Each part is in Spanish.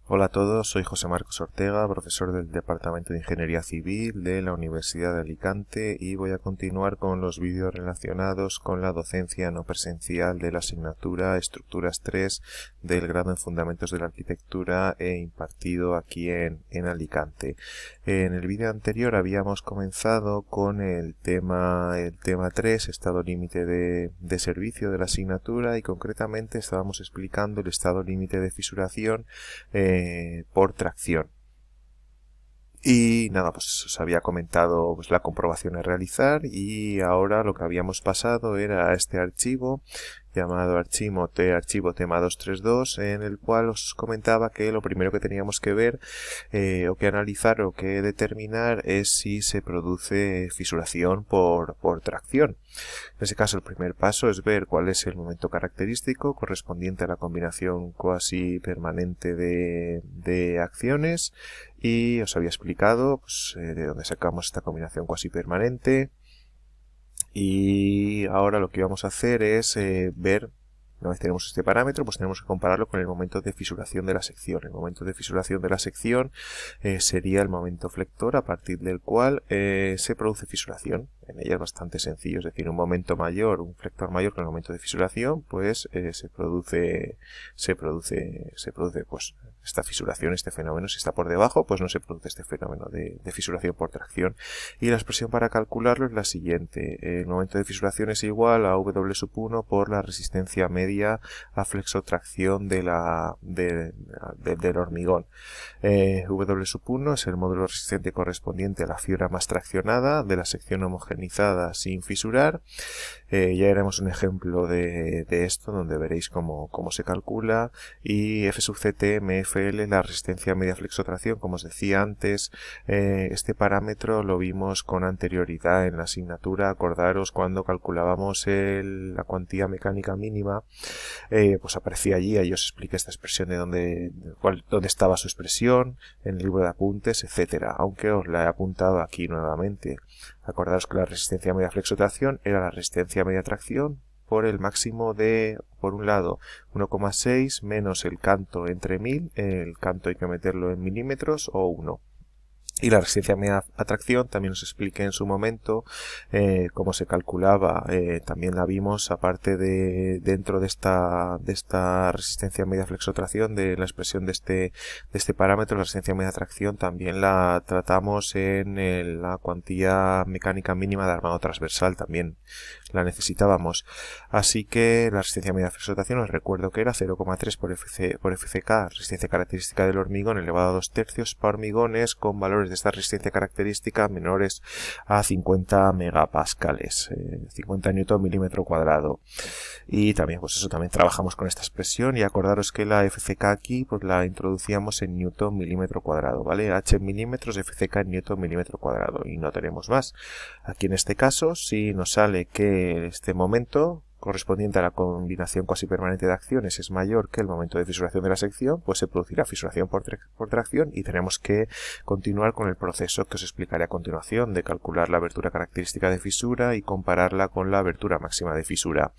Hola a todos, soy José Marcos Ortega, profesor del Departamento de Ingeniería Civil de la Universidad de Alicante y voy a continuar con los vídeos relacionados con la docencia no presencial de la asignatura Estructuras 3 del grado en Fundamentos de la Arquitectura impartido aquí en Alicante. En el vídeo anterior habíamos comenzado con el tema 3, estado límite de servicio de la asignatura, y concretamente estábamos explicando el estado límite de fisuración por tracción. Y nada, pues os había comentado pues, la comprobación a realizar, y ahora lo que habíamos pasado era este archivo llamado archivo tema 232, en el cual os comentaba que lo primero que teníamos que ver o que analizar o que determinar es si se produce fisuración por tracción. En ese caso, el primer paso es ver cuál es el momento característico correspondiente a la combinación cuasi permanente de acciones, y os había explicado pues, de dónde sacamos esta combinación cuasi permanente. Y ahora lo que vamos a hacer es ver, una vez tenemos este parámetro, pues tenemos que compararlo con el momento de fisuración de la sección. El momento de fisuración de la sección sería el momento flector a partir del cual se produce fisuración. En ella es bastante sencillo, es decir, un momento mayor, un flector mayor que el momento de fisuración, pues se produce pues esta fisuración, este fenómeno. Si está por debajo, pues no se produce este fenómeno de fisuración por tracción. Y la expresión para calcularlo es la siguiente: el momento de fisuración es igual a W1 por la resistencia media a flexotracción del hormigón. W1 es el módulo resistente correspondiente a la fibra más traccionada de la sección homogeneizada sin fisurar. Ya haremos un ejemplo de esto donde veréis cómo se calcula. Y F sub CT MFL, la resistencia media flexotracción, como os decía antes, este parámetro lo vimos con anterioridad en la asignatura. Acordaros cuando calculábamos la cuantía mecánica mínima, pues aparecía allí, ahí os expliqué esta expresión de dónde estaba su expresión en el libro de apuntes, etcétera, aunque os la he apuntado aquí nuevamente. Acordaros que la resistencia media flexotracción era la resistencia media tracción por el máximo de, por un lado, 1,6 menos el canto entre 1000, el canto hay que meterlo en milímetros, o 1. Y la resistencia media atracción también os expliqué en su momento cómo se calculaba. También la vimos, aparte de dentro de esta resistencia media flexotracción, de la expresión de este parámetro. La resistencia media atracción también la tratamos en la cuantía mecánica mínima de armado transversal, también la necesitábamos. Así que la resistencia media flexotracción os recuerdo que era 0,3 por FCK, resistencia característica del hormigón elevado a 2/3 para hormigones con valores de esta resistencia característica menores a 50 megapascales, 50 newton milímetro cuadrado. Y también, pues eso, también trabajamos con esta expresión, y acordaros que la FCK aquí pues la introducíamos en newton milímetro cuadrado, ¿vale? H en milímetros, FCK en newton milímetro cuadrado, y no tenemos más. Aquí en este caso, si nos sale que este momento correspondiente a la combinación cuasi permanente de acciones es mayor que el momento de fisuración de la sección, pues se producirá fisuración por tracción, y tenemos que continuar con el proceso que os explicaré a continuación de calcular la abertura característica de fisura y compararla con la abertura máxima de fisura.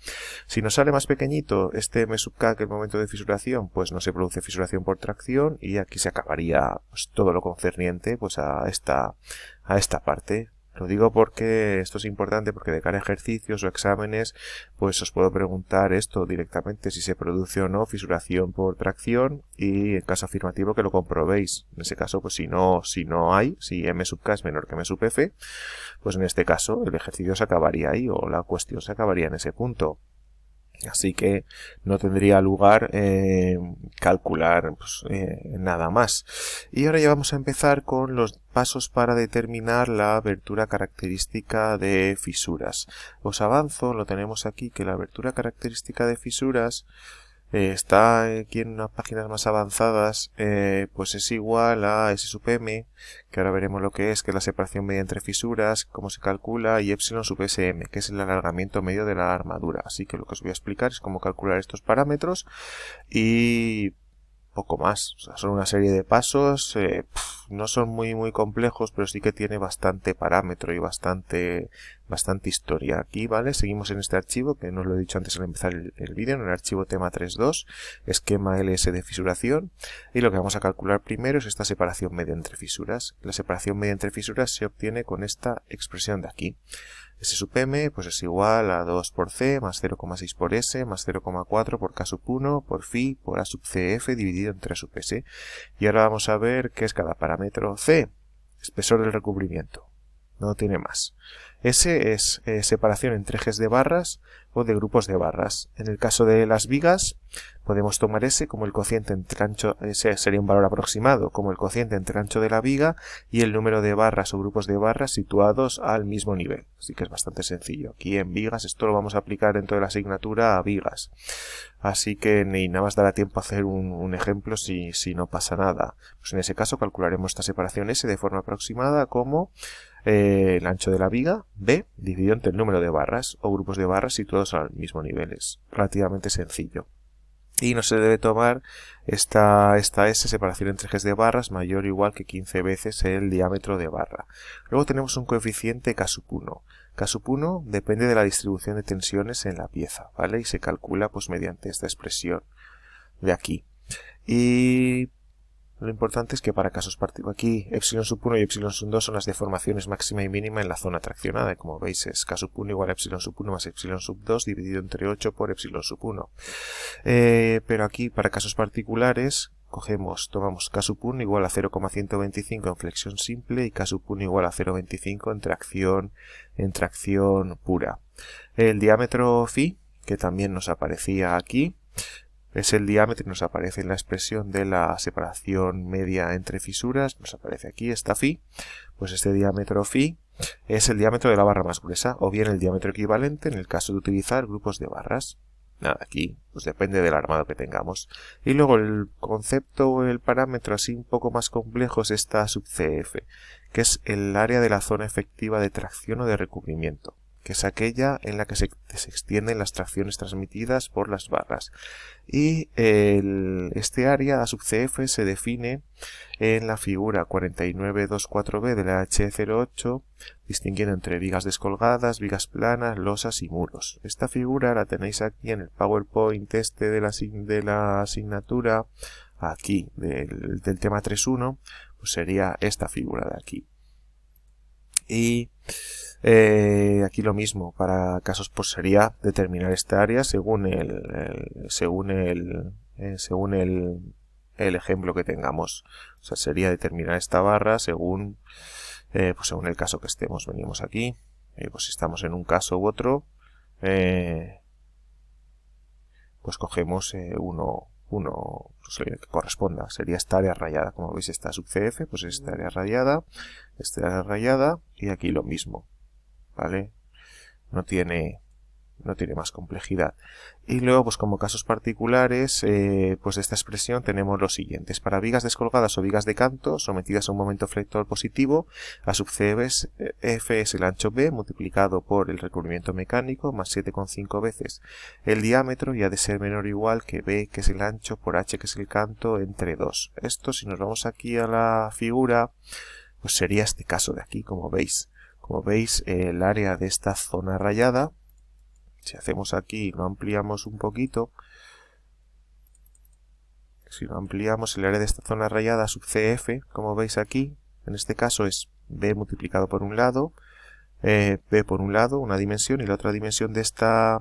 Si nos sale más pequeñito este M sub K que el momento de fisuración, pues no se produce fisuración por tracción, y aquí se acabaría pues todo lo concerniente pues a esta parte. Lo digo porque esto es importante, porque de cara a ejercicios o exámenes pues os puedo preguntar esto directamente, si se produce o no fisuración por tracción, y en caso afirmativo que lo comprobéis. En ese caso, pues si no hay, si M sub K es menor que M sub F, pues en este caso el ejercicio se acabaría ahí, o la cuestión se acabaría en ese punto. Así que no tendría lugar calcular nada más. Y ahora ya vamos a empezar con los pasos para determinar la abertura característica de fisuras. Os avanzo, lo tenemos aquí, que la abertura característica de fisuras está aquí en unas páginas más avanzadas, pues es igual a S sub M, que ahora veremos lo que es la separación media entre fisuras, cómo se calcula, y epsilon sub SM, que es el alargamiento medio de la armadura. Así que lo que os voy a explicar es cómo calcular estos parámetros y poco más. O sea, son una serie de pasos no son muy complejos, pero sí que tiene bastante parámetro y bastante historia. Aquí, ¿vale? Seguimos en este archivo, que no os lo he dicho antes al empezar el vídeo, en el archivo tema 3.2, esquema LS de fisuración, y lo que vamos a calcular primero es esta separación media entre fisuras. La separación media entre fisuras se obtiene con esta expresión de aquí. S sub m pues es igual a 2 por C más 0,6 por S más 0,4 por K sub 1 por phi por A sub CF dividido entre A sub S. Y ahora vamos a ver qué es cada parámetro. C, espesor del recubrimiento. No tiene más. S es separación entre ejes de barras o de grupos de barras. En el caso de las vigas, podemos tomar S como el cociente entre ancho, ese sería un valor aproximado, como el cociente entre el ancho de la viga y el número de barras o grupos de barras situados al mismo nivel. Así que es bastante sencillo. Aquí en vigas, esto lo vamos a aplicar dentro de la asignatura a vigas. Así que ni nada más dará tiempo a hacer un ejemplo si no pasa nada. Pues en ese caso calcularemos esta separación S de forma aproximada como el ancho de la viga, B, dividido entre el número de barras o grupos de barras situados al mismo nivel. Es relativamente sencillo. Y no se debe tomar esta S, separación entre ejes de barras, mayor o igual que 15 veces el diámetro de barra. Luego tenemos un coeficiente K sub 1. K sub 1 depende de la distribución de tensiones en la pieza, ¿vale? Y se calcula pues mediante esta expresión de aquí. Y lo importante es que para casos particulares, aquí epsilon sub 1 y epsilon sub 2 son las deformaciones máxima y mínima en la zona traccionada. Y como veis es K sub 1 igual a epsilon sub 1 más epsilon sub 2 dividido entre 8 por epsilon sub 1. Pero aquí para casos particulares tomamos K sub 1 igual a 0,125 en flexión simple y K sub 1 igual a 0,25 en tracción pura. El diámetro phi, que también nos aparecía aquí, es el diámetro que nos aparece en la expresión de la separación media entre fisuras. Nos aparece aquí esta phi. Pues este diámetro phi es el diámetro de la barra más gruesa, o bien el diámetro equivalente en el caso de utilizar grupos de barras. Nada, aquí pues depende del armado que tengamos. Y luego el concepto o el parámetro así un poco más complejo es esta sub CF, que es el área de la zona efectiva de tracción o de recubrimiento, que es aquella en la que se extienden las tracciones transmitidas por las barras. Y este área, A sub CF, se define en la figura 4924b de la H08, distinguiendo entre vigas descolgadas, vigas planas, losas y muros. Esta figura la tenéis aquí en el PowerPoint de la asignatura, aquí, del tema 3.1, pues sería esta figura de aquí. Y aquí lo mismo, para casos pues sería determinar esta área según el ejemplo que tengamos. O sea, sería determinar esta barra según según el caso que estemos. Venimos aquí, pues si estamos en un caso u otro, pues cogemos uno pues, que corresponda. Sería esta área rayada. Como veis, esta sub CF, pues esta área rayada y aquí lo mismo, ¿vale? No tiene más complejidad. Y luego, pues como casos particulares, pues de esta expresión tenemos los siguientes. Para vigas descolgadas o vigas de canto sometidas a un momento flector positivo, A sub F es el ancho B multiplicado por el recubrimiento mecánico más 7,5 veces el diámetro, y ha de ser menor o igual que B, que es el ancho, por H, que es el canto, entre 2. Esto, si nos vamos aquí a la figura, pues sería este caso de aquí, como veis. Como veis, el área de esta zona rayada, si hacemos aquí, lo ampliamos un poquito, si lo ampliamos, el área de esta zona rayada sub CF, como veis aquí, en este caso es B multiplicado por un lado, B por un lado, una dimensión, y la otra dimensión de este A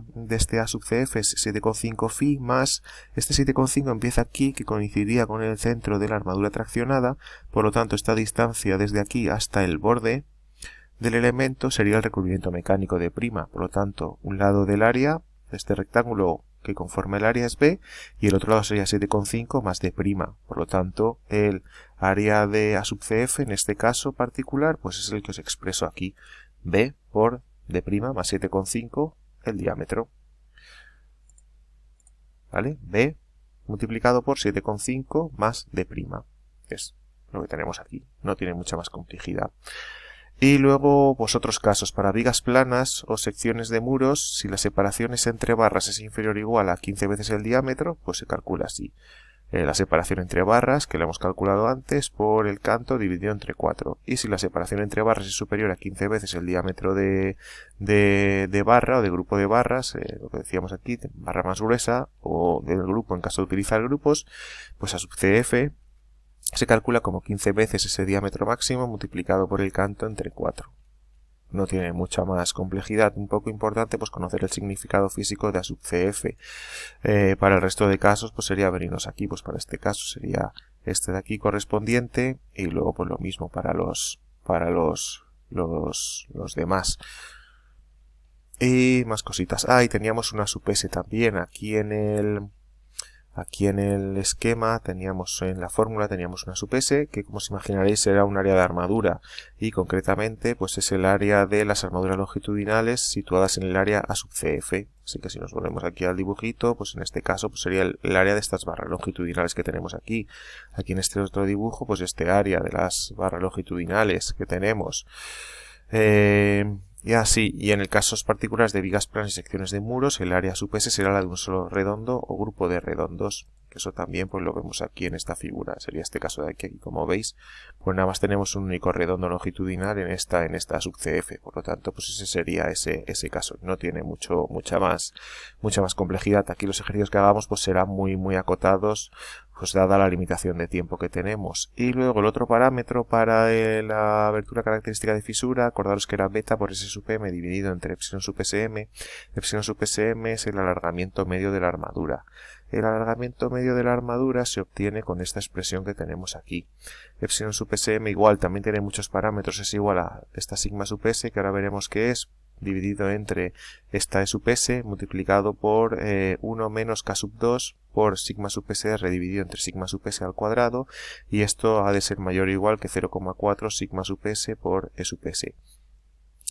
sub CF es 7,5 phi más, este 7,5 empieza aquí, que coincidiría con el centro de la armadura traccionada, por lo tanto esta distancia desde aquí hasta el borde del elemento sería el recubrimiento mecánico de prima. Por lo tanto, un lado del área de este rectángulo que conforma el área es B y el otro lado sería 7,5 más D'. Por lo tanto, el área de A sub CF en este caso particular pues es el que os expreso aquí. B por D' más 7,5 el diámetro. ¿Vale? B multiplicado por 7,5 más D'. Es lo que tenemos aquí. No tiene mucha más complejidad. Y luego, pues otros casos, para vigas planas o secciones de muros, si la separación entre barras es inferior o igual a 15 veces el diámetro, pues se calcula así. la separación entre barras, que la hemos calculado antes, por el canto dividido entre 4. Y si la separación entre barras es superior a 15 veces el diámetro de barra o de grupo de barras, lo que decíamos aquí, barra más gruesa, o del grupo en caso de utilizar grupos, pues a sub CF se calcula como 15 veces ese diámetro máximo multiplicado por el canto entre 4. No tiene mucha más complejidad. Un poco importante pues conocer el significado físico de A sub CF. Para el resto de casos pues sería venirnos aquí, pues para este caso sería este de aquí correspondiente, y luego pues lo mismo para los demás. Y más cositas. Y teníamos una sub S también aquí en el esquema, teníamos en la fórmula, teníamos una sub S, que como os imaginaréis era un área de armadura, y concretamente pues es el área de las armaduras longitudinales situadas en el área A sub CF. Así que si nos volvemos aquí al dibujito, pues en este caso pues sería el área de estas barras longitudinales que tenemos aquí. Aquí en este otro dibujo, pues este área de las barras longitudinales que tenemos. Y así, y en el casos particulares de vigas planas y secciones de muros, el área sub S será la de un solo redondo o grupo de redondos, que eso también pues lo vemos aquí en esta figura, sería este caso de aquí, como veis, pues nada más tenemos un único redondo longitudinal en esta sub CF, por lo tanto pues ese sería ese caso, no tiene mucha más complejidad. Aquí los ejercicios que hagamos pues serán muy acotados, pues dada la limitación de tiempo que tenemos. Y luego el otro parámetro para la abertura característica de fisura, acordaros que era beta por S sub m dividido entre epsilon sub sm. Epsilon sub sm es el alargamiento medio de la armadura. El alargamiento medio de la armadura se obtiene con esta expresión que tenemos aquí. Epsilon sub sm igual, también tiene muchos parámetros, es igual a esta sigma sub s, que ahora veremos qué es, dividido entre esta E sub s multiplicado por 1 menos k sub 2 por sigma sub sr dividido entre sigma sub s al cuadrado, y esto ha de ser mayor o igual que 0,4 sigma sub s por E sub s.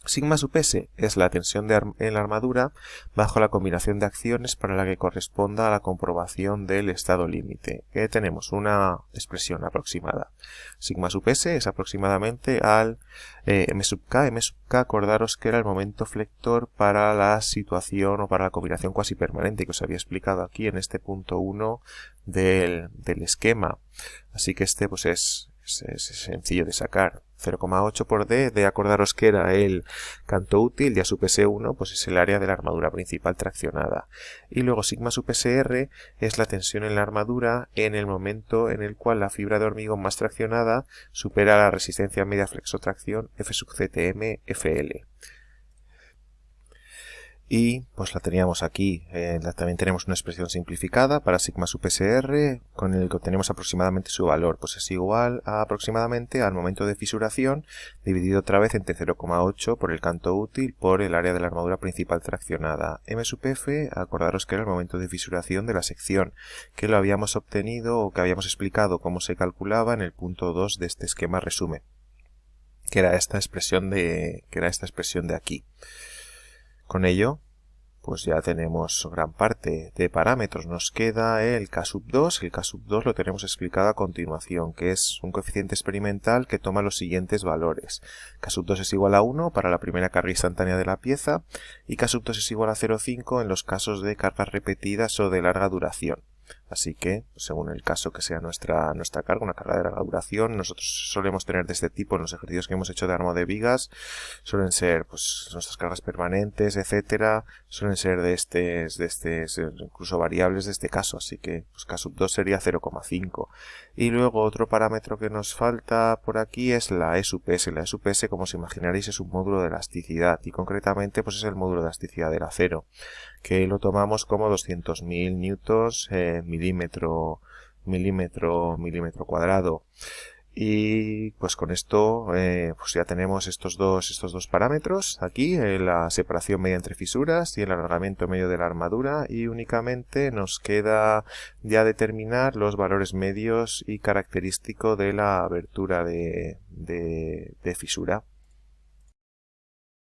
Sigma sub s es la tensión en la armadura bajo la combinación de acciones para la que corresponda a la comprobación del estado límite. Tenemos una expresión aproximada. Sigma sub s es aproximadamente al m sub k. M sub k, acordaros que era el momento flector para la situación o para la combinación cuasi permanente que os había explicado aquí en este punto 1 del esquema. Así que este pues es sencillo de sacar. 0,8 por D, de acordaros que era el canto útil, y A sub S1 pues es el área de la armadura principal traccionada. Y luego sigma sub SR es la tensión en la armadura en el momento en el cual la fibra de hormigón más traccionada supera la resistencia media flexotracción F sub CTM FL. Y pues la teníamos aquí, también tenemos una expresión simplificada para sigma sub SR, con el que obtenemos aproximadamente su valor, pues es igual a aproximadamente al momento de fisuración, dividido otra vez entre 0,8 por el canto útil por el área de la armadura principal traccionada. M sub F, acordaros que era el momento de fisuración de la sección, que lo habíamos obtenido o que habíamos explicado cómo se calculaba en el punto 2 de este esquema resumen, que era esta expresión de aquí. Con ello, pues ya tenemos gran parte de parámetros. Nos queda el K sub 2. El K sub 2 lo tenemos explicado a continuación, que es un coeficiente experimental que toma los siguientes valores. K sub 2 es igual a 1 para la primera carga instantánea de la pieza, y K sub 2 es igual a 0,5 en los casos de cargas repetidas o de larga duración. Así que, según el caso que sea nuestra carga, una carga de larga duración, nosotros solemos tener de este tipo en los ejercicios que hemos hecho de armado de vigas, suelen ser pues nuestras cargas permanentes, etcétera, suelen ser de incluso variables de este caso, así que pues K sub 2 sería 0,5. Y luego otro parámetro que nos falta por aquí es la E sub S. La E sub S, como os imaginaréis, es un módulo de elasticidad, y concretamente pues es el módulo de elasticidad del acero, que lo tomamos como 200.000 newtons milímetro cuadrado. Y pues con esto pues ya tenemos estos dos parámetros aquí, la separación media entre fisuras y el alargamiento medio de la armadura, y únicamente nos queda ya determinar los valores medios y característicos de la abertura de fisura.